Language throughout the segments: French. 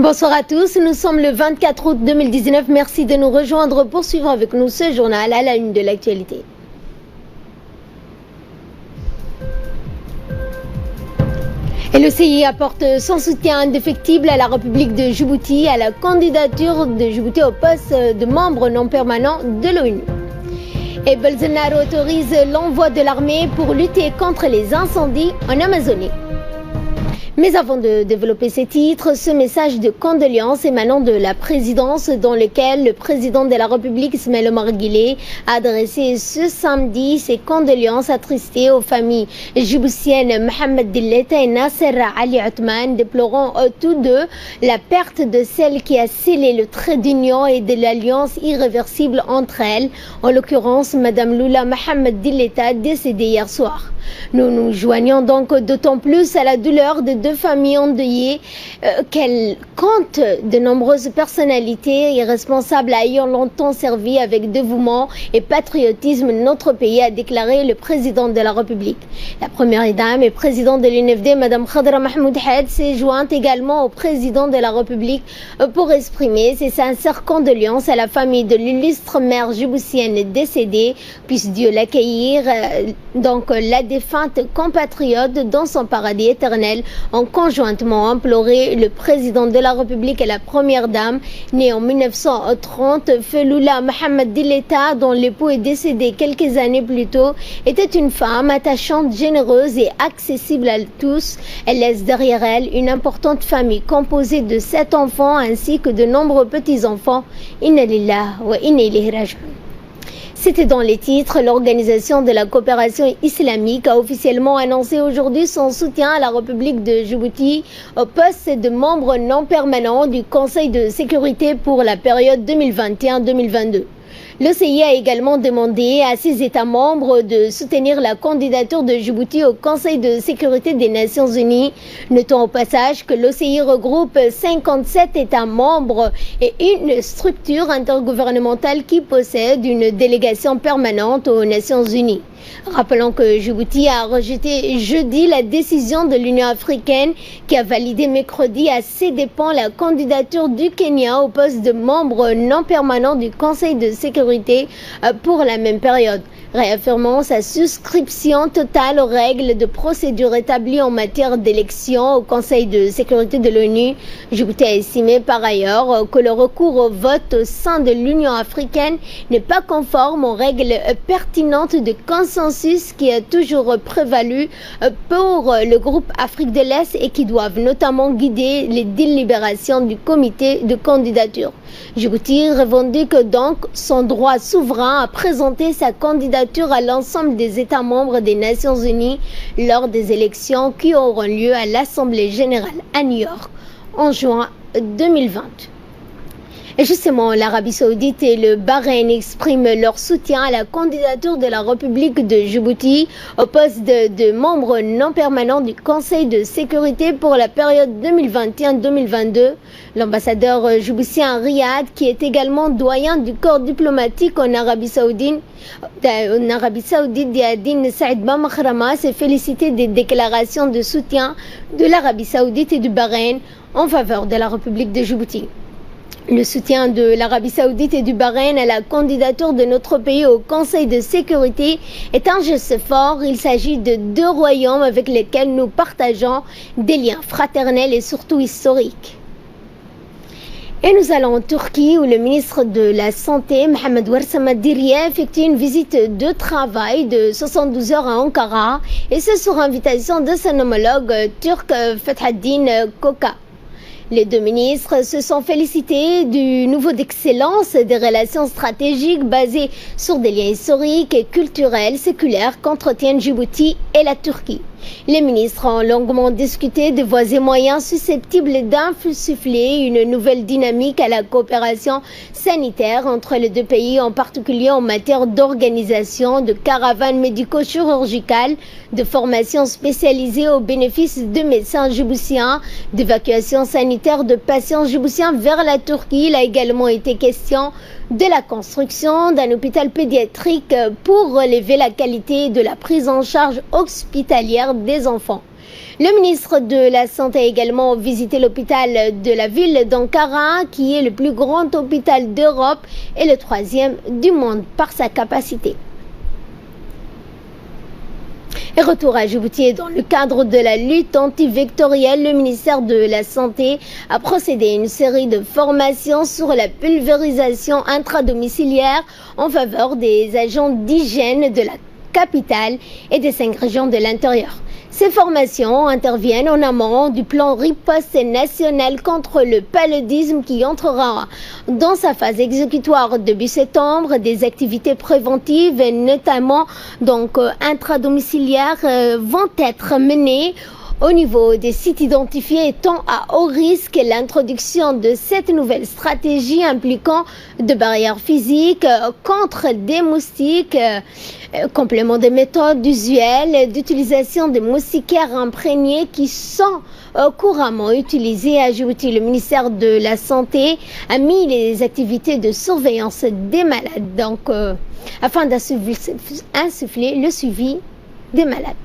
Bonsoir à tous, nous sommes le 24 août 2019. Merci de nous rejoindre pour suivre avec nous ce journal à la une de l'actualité. Et le CI apporte son soutien indéfectible à la République de Djibouti, à la candidature de Djibouti au poste de membre non permanent de l'ONU. Et Bolsonaro autorise l'envoi de l'armée pour lutter contre les incendies en Amazonie. Mais avant de développer ces titres, ce message de condoléances émanant de la présidence dans lequel le président de la République, Ismaël Omar Guelleh, a adressé ce samedi ses condoléances attristées aux familles djiboutiennes Mohamed Dilleta et Nasser Ali Othman, déplorant tous deux la perte de celle qui a scellé le trait d'union et de l'alliance irréversible entre elles, en l'occurrence Madame Lula Mohamed Dilleta, décédée hier soir. Nous nous joignons donc d'autant plus à la douleur de deux familles endeuillées qu'elle compte de nombreuses personnalités irresponsables ayant longtemps servi avec dévouement et patriotisme notre pays, a déclaré le président de la République. La première dame et présidente de l'UNFD, Madame Khadra Mahmoud Had, s'est jointe également au président de la République pour exprimer ses sincères condoléances à la famille de l'illustre mère djiboutienne décédée. Puisse Dieu l'accueillir, donc la défunte compatriote, dans son paradis éternel, ont conjointement imploré le président de la République et la première dame, née en 1930, Feloula Mohamed Dilleta, dont l'époux est décédé quelques années plus tôt, était une femme attachante, généreuse et accessible à tous. Elle laisse derrière elle une importante famille composée de 7 enfants ainsi que de nombreux petits-enfants. Inna lillahi wa inna ilayhi raji'un. C'était dans les titres. L'Organisation de la coopération islamique a officiellement annoncé aujourd'hui son soutien à la République de Djibouti au poste de membre non permanent du Conseil de sécurité pour la période 2021-2022. L'OCI a également demandé à ses États membres de soutenir la candidature de Djibouti au Conseil de sécurité des Nations Unies. Notons au passage que l'OCI regroupe 57 États membres et une structure intergouvernementale qui possède une délégation permanente aux Nations Unies. Rappelons que Djibouti a rejeté jeudi la décision de l'Union africaine qui a validé mercredi à ses dépens la candidature du Kenya au poste de membre non permanent du Conseil de sécurité pour la même période, réaffirmant sa souscription totale aux règles de procédure établies en matière d'élection au Conseil de sécurité de l'ONU. Djibouti a estimé par ailleurs que le recours au vote au sein de l'Union africaine n'est pas conforme aux règles pertinentes de consensus qui a toujours prévalu pour le groupe Afrique de l'Est et qui doivent notamment guider les délibérations du comité de candidature. Djibouti revendique donc son droit souverain à présenter sa candidature à l'ensemble des États membres des Nations Unies lors des élections qui auront lieu à l'Assemblée générale à New York en juin 2020. Et justement, l'Arabie Saoudite et le Bahreïn expriment leur soutien à la candidature de la République de Djibouti au poste de membre non permanent du Conseil de sécurité pour la période 2021-2022. L'ambassadeur djiboutien à Riyad, qui est également doyen du corps diplomatique en Arabie Saoudite, Diadine Saïd Bamkhrama, s'est félicité des déclarations de soutien de l'Arabie Saoudite et du Bahreïn en faveur de la République de Djibouti. Le soutien de l'Arabie Saoudite et du Bahreïn à la candidature de notre pays au Conseil de sécurité est un geste fort. Il s'agit de deux royaumes avec lesquels nous partageons des liens fraternels et surtout historiques. Et nous allons en Turquie où le ministre de la Santé, Mohamed Ouarsama Diria, effectue une visite de travail de 72 heures à Ankara, et ce sur invitation de son homologue turc Fethaddin Koca. Les deux ministres se sont félicités du niveau d'excellence des relations stratégiques basées sur des liens historiques et culturels séculaires qu'entretiennent Djibouti et la Turquie. Les ministres ont longuement discuté de voies et moyens susceptibles d'insuffler une nouvelle dynamique à la coopération sanitaire entre les deux pays, en particulier en matière d'organisation de caravanes médico-chirurgicales, de formation spécialisée au bénéfice de médecins djiboutiens, d'évacuation sanitaire de patients djiboutiens vers la Turquie. Il a également été question de la construction d'un hôpital pédiatrique pour relever la qualité de la prise en charge hospitalière des enfants. Le ministre de la Santé a également visité l'hôpital de la ville d'Ankara, qui est le plus grand hôpital d'Europe et le 3e du monde par sa capacité. Et retour à Djibouti, dans le cadre de la lutte antivectorielle, le ministère de la Santé a procédé à une série de formations sur la pulvérisation intradomiciliaire en faveur des agents d'hygiène de la capitale et des 5 régions de l'intérieur. Ces formations interviennent en amont du plan riposte national contre le paludisme qui entrera dans sa phase exécutoire début septembre. Des activités préventives, notamment intradomiciliaires, vont être menées au niveau des sites identifiés étant à haut risque. L'introduction de cette nouvelle stratégie impliquant de barrières physiques contre des moustiques, complément des méthodes usuelles d'utilisation des moustiquaires imprégnés qui sont couramment utilisés à Djibouti. Le ministère de la Santé a mis les activités de surveillance des malades afin d'insuffler le suivi des malades.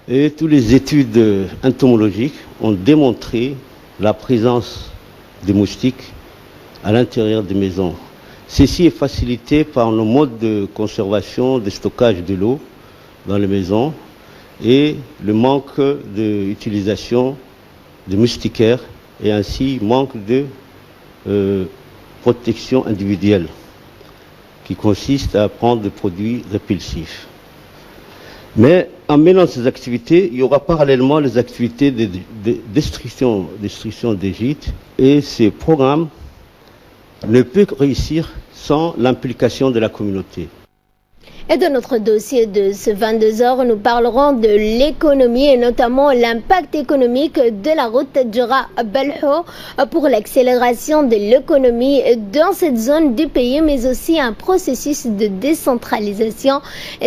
Et toutes les études entomologiques ont démontré la présence des moustiques à l'intérieur des maisons. Ceci est facilité par nos modes de conservation, de stockage de l'eau dans les maisons et le manque d'utilisation de moustiquaires et ainsi manque de protection individuelle qui consiste à prendre des produits répulsifs. Mais en mêlant ces activités, il y aura parallèlement les activités de destruction des gîtes et ces programmes ne peuvent réussir sans l'implication de la communauté. Et dans notre dossier de ce 22h, nous parlerons de l'économie et notamment l'impact économique de la route Tadjoura-Balho pour l'accélération de l'économie dans cette zone du pays, mais aussi un processus de décentralisation.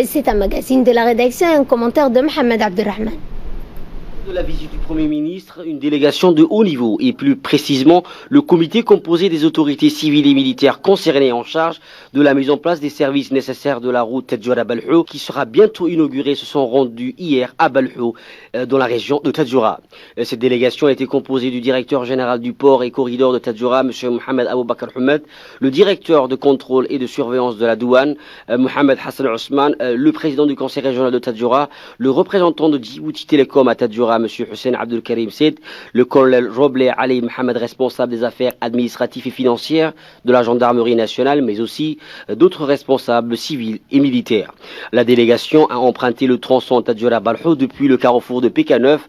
C'est un magazine de la rédaction et un commentaire de Mohamed Abdelrahman. De la visite du Premier ministre, une délégation de haut niveau et plus précisément le comité composé des autorités civiles et militaires concernées en charge de la mise en place des services nécessaires de la route Tadjoura-Balho qui sera bientôt inaugurée se sont rendus hier à Balho dans la région de Tadjoura. Cette délégation a été composée du directeur général du port et corridor de Tadjoura, M. Mohamed Aboubakar Humed, le directeur de contrôle et de surveillance de la douane, Mohamed Hassan Ousmane, le président du conseil régional de Tadjoura, le représentant de Djibouti Télécom à Tadjoura, M. Hussein Abdul Karim Sid, le colonel Robleh Ali Mohamed, responsable des affaires administratives et financières de la gendarmerie nationale, mais aussi d'autres responsables civils et militaires. La délégation a emprunté le tronçon Tadjoura-Balho depuis le carrefour de Pékin-9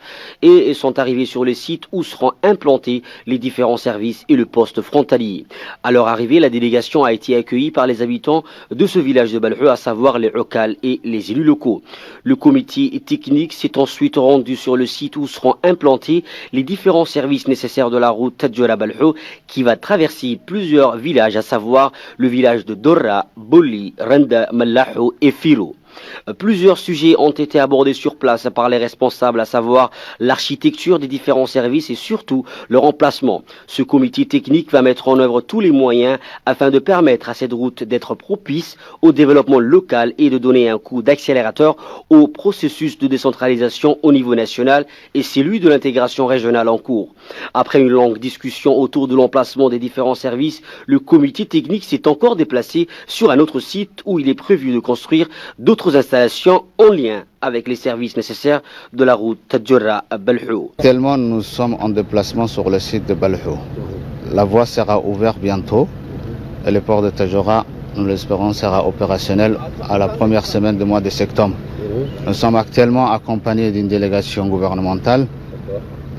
et sont arrivés sur le site où seront implantés les différents services et le poste frontalier. À leur arrivée, la délégation a été accueillie par les habitants de ce village de Balho, à savoir les Okal et les élus locaux. Le comité technique s'est ensuite rendu sur le site où seront implantés les différents services nécessaires de la route Tadjoura-Balho qui va traverser plusieurs villages, à savoir le village de Dorra, Boli, Renda, Mallahu et Firo. Plusieurs sujets ont été abordés sur place par les responsables, à savoir l'architecture des différents services et surtout leur emplacement. Ce comité technique va mettre en œuvre tous les moyens afin de permettre à cette route d'être propice au développement local et de donner un coup d'accélérateur au processus de décentralisation au niveau national et celui de l'intégration régionale en cours. Après une longue discussion autour de l'emplacement des différents services, le comité technique s'est encore déplacé sur un autre site où il est prévu de construire d'autres installations en lien avec les services nécessaires de la route Tadjoura-Balho. Actuellement, nous sommes en déplacement sur le site de Balho. La voie sera ouverte bientôt et le port de Tadjoura, nous l'espérons, sera opérationnel à la première semaine du mois de septembre. Nous sommes actuellement accompagnés d'une délégation gouvernementale.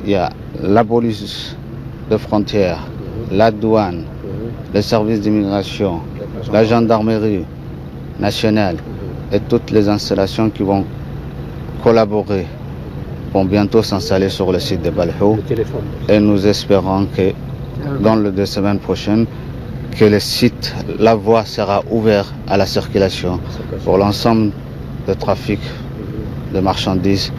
Il y a la police de frontières, la douane, les services d'immigration, la gendarmerie nationale et toutes les installations qui vont collaborer vont bientôt s'installer sur le site de Balho. Et nous espérons que dans les 2 semaines prochaines, que le site, la voie sera ouverte à la circulation pour l'ensemble du trafic de marchandises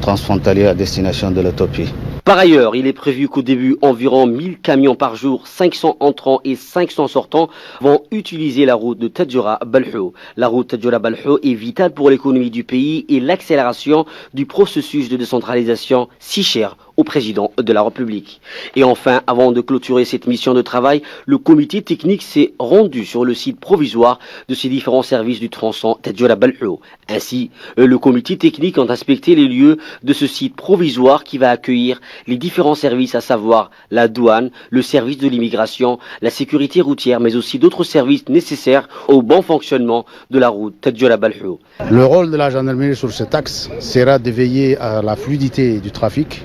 transfrontaliers à destination de l'Éthiopie. Par ailleurs, il est prévu qu'au début, environ 1000 camions par jour, 500 entrants et 500 sortants, vont utiliser la route de Tadjoura-Balhou. La route Tadjoura-Balhou est vitale pour l'économie du pays et l'accélération du processus de décentralisation si cher au président de la République. Et enfin, avant de clôturer cette mission de travail, le comité technique s'est rendu sur le site provisoire de ces différents services du tronçon Tadjoura-Balhou. Ainsi, le comité technique a inspecté les lieux de ce site provisoire qui va accueillir les différents services, à savoir la douane, le service de l'immigration, la sécurité routière, mais aussi d'autres services nécessaires au bon fonctionnement de la route Tadjoura-Balhou. Le rôle de la gendarmerie sur cet axe sera de veiller à la fluidité du trafic,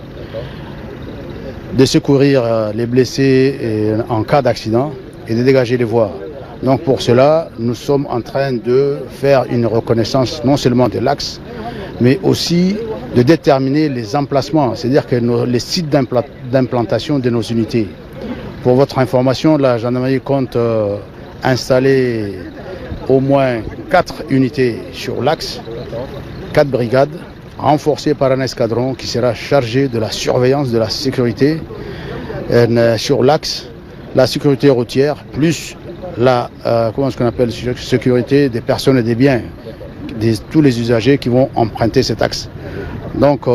de secourir les blessés en cas d'accident et de dégager les voies. Donc pour cela, nous sommes en train de faire une reconnaissance non seulement de l'axe, mais aussi de déterminer les emplacements, c'est-à-dire que les sites d'implantation de nos unités. Pour votre information, la gendarmerie compte installer au moins 4 unités sur l'axe, 4 brigades, renforcées par un escadron qui sera chargé de la surveillance de la sécurité sur l'axe, la sécurité routière, plus la sécurité des personnes et des biens, tous les usagers qui vont emprunter cet axe. Donc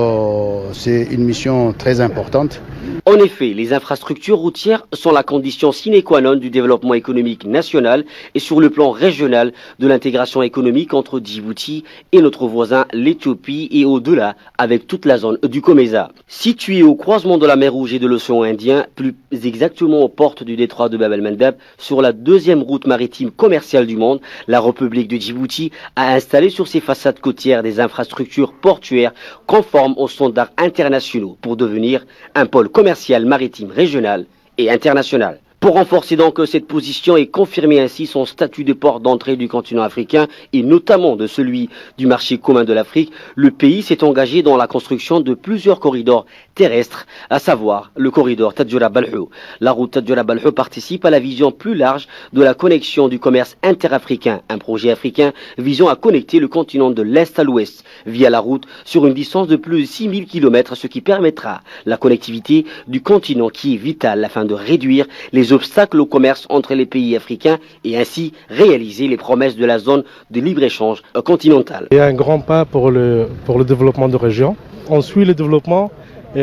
c'est une mission très importante. En effet, les infrastructures routières sont la condition sine qua non du développement économique national et sur le plan régional de l'intégration économique entre Djibouti et notre voisin l'Éthiopie et au-delà avec toute la zone du Comesa. Située au croisement de la mer Rouge et de l'océan Indien, plus exactement aux portes du détroit de Bab el-Mandeb, sur la deuxième route maritime commerciale du monde, la République de Djibouti a installé sur ses façades côtières des infrastructures portuaires conformes aux standards internationaux pour devenir un pôle commercial maritime régional et international. Pour renforcer donc cette position et confirmer ainsi son statut de port d'entrée du continent africain et notamment de celui du marché commun de l'Afrique, le pays s'est engagé dans la construction de plusieurs corridors terrestres, à savoir le corridor Tadjoura-Balhou. La route Tadjoura-Balhou participe à la vision plus large de la connexion du commerce interafricain, un projet africain visant à connecter le continent de l'Est à l'Ouest via la route sur une distance de plus de 6000 km, ce qui permettra la connectivité du continent qui est vitale afin de réduire les obstacles au commerce entre les pays africains et ainsi réaliser les promesses de la zone de libre-échange continentale. Il y a un grand pas pour le développement de région. On suit le développement et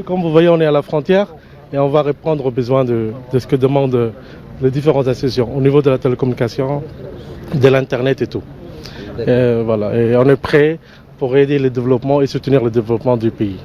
comme vous voyez, on est à la frontière et on va répondre aux besoins de ce que demandent les différentes associations au niveau de la télécommunication, de l'Internet et tout. Voilà. Et on est prêt pour aider le développement et soutenir le développement du pays.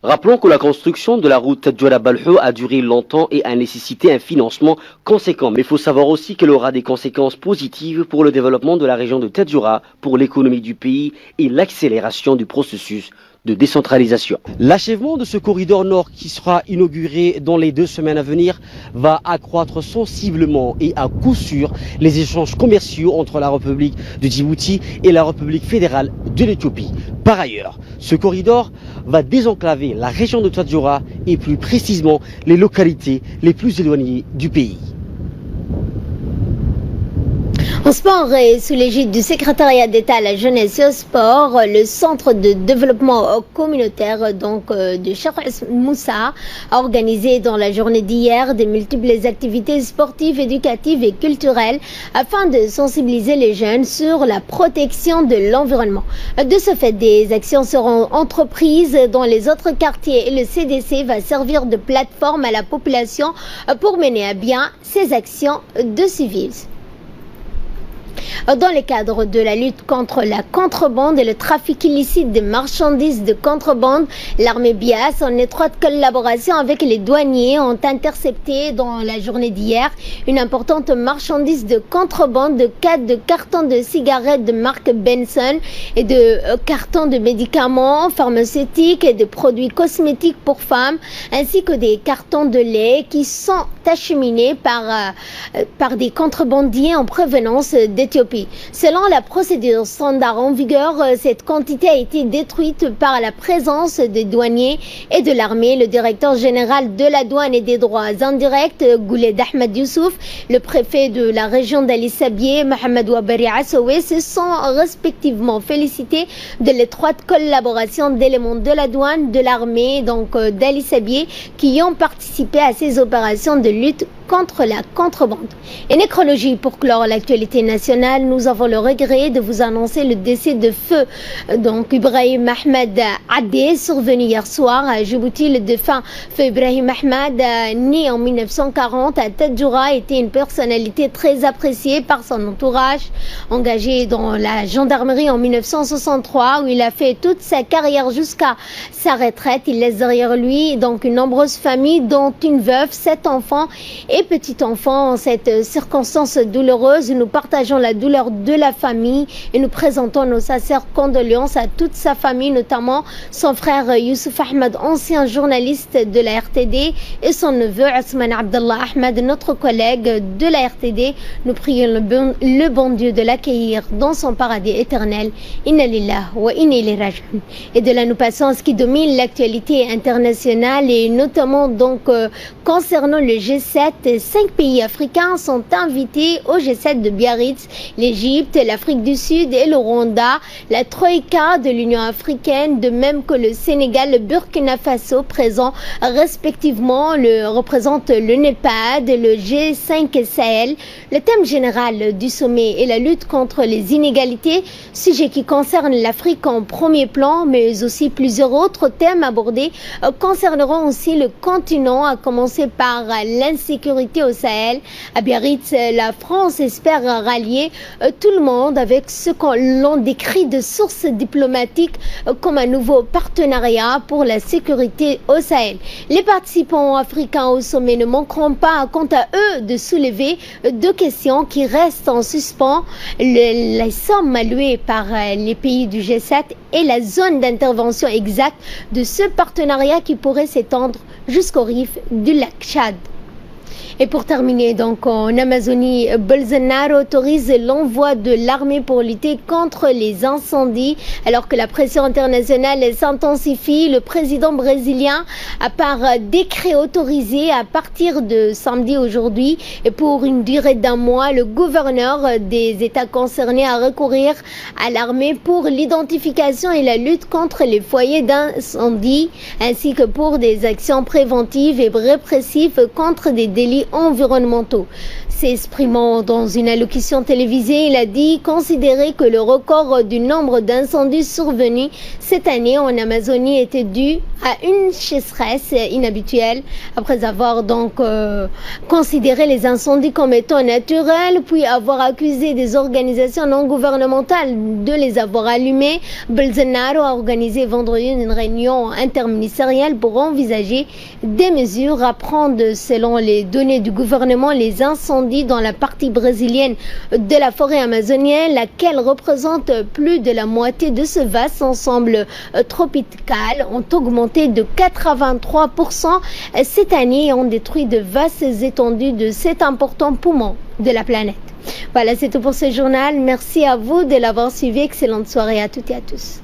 Rappelons que la construction de la route Tadjoura-Balhou a duré longtemps et a nécessité un financement conséquent. Mais il faut savoir aussi qu'elle aura des conséquences positives pour le développement de la région de Tadjoura, pour l'économie du pays et l'accélération du processus de décentralisation. L'achèvement de ce corridor nord qui sera inauguré dans les 2 semaines à venir va accroître sensiblement et à coup sûr les échanges commerciaux entre la République de Djibouti et la République fédérale de l'Éthiopie. Par ailleurs, ce corridor va désenclaver la région de Tadjoura et plus précisément les localités les plus éloignées du pays. En sport et sous l'égide du secrétariat d'État à la jeunesse et au sport, le centre de développement communautaire de Cheikh Moussa a organisé dans la journée d'hier de multiples activités sportives, éducatives et culturelles afin de sensibiliser les jeunes sur la protection de l'environnement. De ce fait, des actions seront entreprises dans les autres quartiers et le CDC va servir de plateforme à la population pour mener à bien ces actions de civisme. Dans le cadre de la lutte contre la contrebande et le trafic illicite de marchandises de contrebande, l'armée BIAS, en étroite collaboration avec les douaniers, ont intercepté dans la journée d'hier une importante marchandise de contrebande de cartons de cigarettes de marque Benson et de cartons de médicaments pharmaceutiques et de produits cosmétiques pour femmes, ainsi que des cartons de lait qui sont acheminés par des contrebandiers en provenance d'Éthiopie pays. Selon la procédure standard en vigueur, cette quantité a été détruite par la présence des douaniers et de l'armée. Le directeur général de la douane et des droits indirects, Gouled Ahmed Youssouf, le préfet de la région d'Ali Sabieh, Mohamed Wabari Assoué, se sont respectivement félicités de l'étroite collaboration d'éléments de la douane, de l'armée, donc d'Ali Sabieh, qui ont participé à ces opérations de lutte contre la contrebande. Et nécrologie pour clore l'actualité nationale, nous avons le regret de vous annoncer le décès de feu Ibrahim Ahmed Adé, survenu hier soir à Djibouti. Le défunt feu Ibrahim Ahmed, né en 1940 à Tadjoura, était une personnalité très appréciée par son entourage. Engagé dans la gendarmerie en 1963, où il a fait toute sa carrière jusqu'à sa retraite, il laisse derrière lui une nombreuse famille, dont une veuve, 7 enfants et petits-enfants. En cette circonstance douloureuse, nous partageons la douleur de la famille et nous présentons nos sincères condoléances à toute sa famille, notamment son frère Youssouf Ahmed, ancien journaliste de la RTD, et son neveu Ousmane Abdallah Ahmed, notre collègue de la RTD. Nous prions le bon Dieu de l'accueillir dans son paradis éternel. Inna lillahi wa inna ilayhi raji'un. Et de là, nous passons à ce qui domine l'actualité internationale, et notamment concernant le G7. 5 pays africains sont invités au G7 de Biarritz: l'Égypte, l'Afrique du Sud et le Rwanda. La Troïka de l'Union africaine, de même que le Sénégal, le Burkina Faso, présents respectivement, représente le NEPAD, le G5 Sahel. Le thème général du sommet est la lutte contre les inégalités, sujet qui concerne l'Afrique en premier plan, mais aussi plusieurs autres thèmes abordés concerneront aussi le continent, à commencer par l'insécurité au Sahel. À Biarritz, la France espère rallier tout le monde avec ce l'on décrit de sources diplomatiques comme un nouveau partenariat pour la sécurité au Sahel. Les participants africains au sommet ne manqueront pas, quant à eux, de soulever 2 questions qui restent en suspens: les sommes allouées par les pays du G7 et la zone d'intervention exacte de ce partenariat qui pourrait s'étendre jusqu'au rift du lac Tchad. Et pour terminer, en Amazonie, Bolsonaro autorise l'envoi de l'armée pour lutter contre les incendies. Alors que la pression internationale s'intensifie, le président brésilien a par décret autorisé à partir de samedi aujourd'hui, et pour une durée d'1 mois, le gouverneur des États concernés à recourir à l'armée pour l'identification et la lutte contre les foyers d'incendie, ainsi que pour des actions préventives et répressives contre des délits environnementaux. S'exprimant dans une allocution télévisée, il a dit considérer que le record du nombre d'incendies survenus cette année en Amazonie était dû à une sécheresse inhabituelle, après avoir considéré les incendies comme étant naturels, puis avoir accusé des organisations non gouvernementales de les avoir allumés. Bolsonaro a organisé vendredi une réunion interministérielle pour envisager des mesures à prendre. Selon les données du gouvernement, les incendies dans la partie brésilienne de la forêt amazonienne, laquelle représente plus de la moitié de ce vaste ensemble tropical, ont augmenté de 83% cette année et ont détruit de vastes étendues de cet important poumon de la planète. Voilà, c'est tout pour ce journal. Merci à vous de l'avoir suivi. Excellente soirée à toutes et à tous.